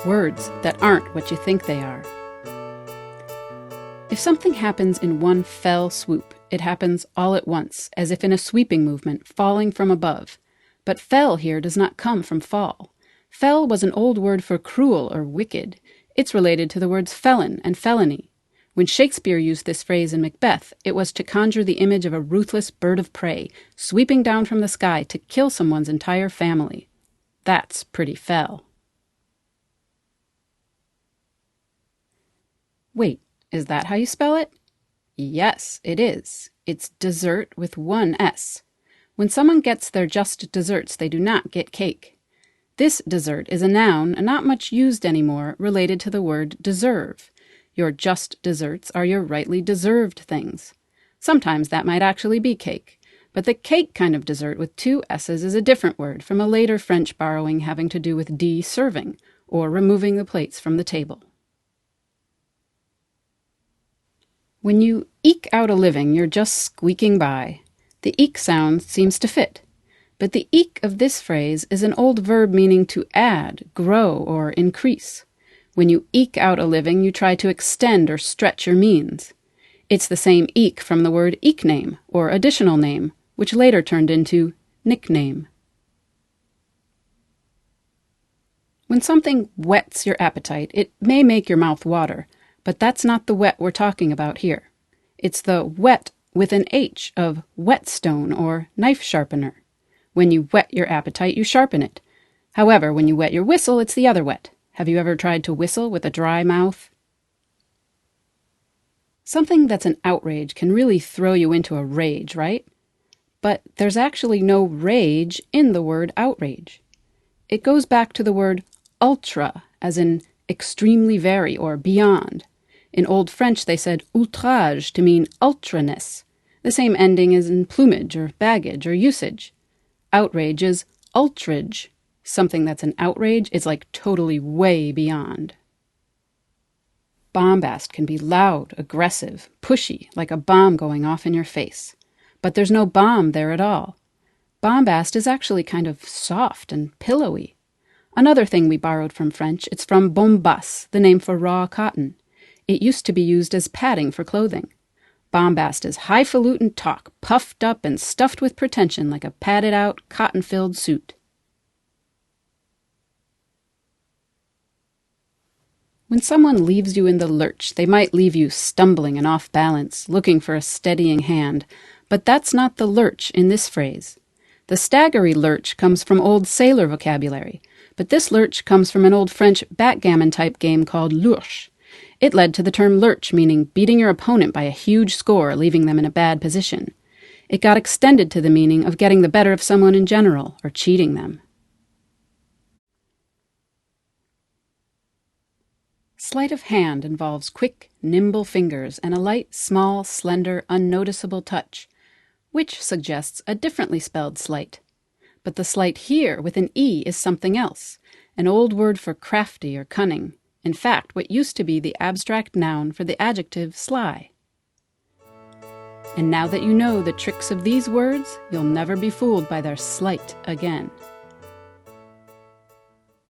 words that aren't what you think they are. If something happens in one fell swoop, it happens all at once, as if in a sweeping movement, falling from above. But fell here does not come from fall. Fell was an old word for cruel or wicked. It's related to the words felon and felony. When Shakespeare used this phrase in Macbeth, it was to conjure the image of a ruthless bird of prey, sweeping down from the sky to kill someone's entire family. That's pretty fell. Wait, is that how you spell it? Yes, it is. It's dessert with one S. When someone gets their just desserts, they do not get cake. This dessert is a noun, not much used anymore, related to the word deserve. Your just desserts are your rightly deserved things. Sometimes that might actually be cake, but the cake kind of dessert with two S's is a different word from a later French borrowing having to do with de-serving, or removing the plates from the table. When you eke out a living, you're just squeaking by. The eke sound seems to fit. But the eke of this phrase is an old verb meaning to add, grow, or increase. When you eke out a living, you try to extend or stretch your means. It's the same eke from the word eke-name, or additional name, which later turned into nickname. When something whets your appetite, it may make your mouth water, but that's not the wet we're talking about here. It's the whet with an H of whetstone or knife sharpener. When you whet your appetite, you sharpen it. However, when you wet your whistle, it's the other wet. Have you ever tried to whistle with a dry mouth? Something that's an outrage can really throw you into a rage, right? But there's actually no rage in the word outrage. It goes back to the word ultra, as in extremely very or beyond. In Old French, they said outrage to mean ultraness, the same ending as in plumage or baggage or usage. Outrage is outrage. Something that's an outrage is like totally way beyond. Bombast can be loud, aggressive, pushy, like a bomb going off in your face. But there's no bomb there at all. Bombast is actually kind of soft and pillowy. Another thing we borrowed from French, it's from bombas, the name for raw cotton. It used to be used as padding for clothing. Bombast is highfalutin talk, puffed up and stuffed with pretension like a padded-out, cotton-filled suit. When someone leaves you in the lurch, they might leave you stumbling and off balance, looking for a steadying hand, but that's not the lurch in this phrase. The staggery lurch comes from old sailor vocabulary, but this lurch comes from an old French backgammon-type game called lurch. It led to the term lurch, meaning beating your opponent by a huge score, leaving them in a bad position. It got extended to the meaning of getting the better of someone in general, or cheating them. Sleight of hand involves quick, nimble fingers and a light, small, slender, unnoticeable touch, which suggests a differently spelled sleight. But the sleight here with an E is something else, an old word for crafty or cunning. In fact, what used to be the abstract noun for the adjective sly. And now that you know the tricks of these words, you'll never be fooled by their sleight again.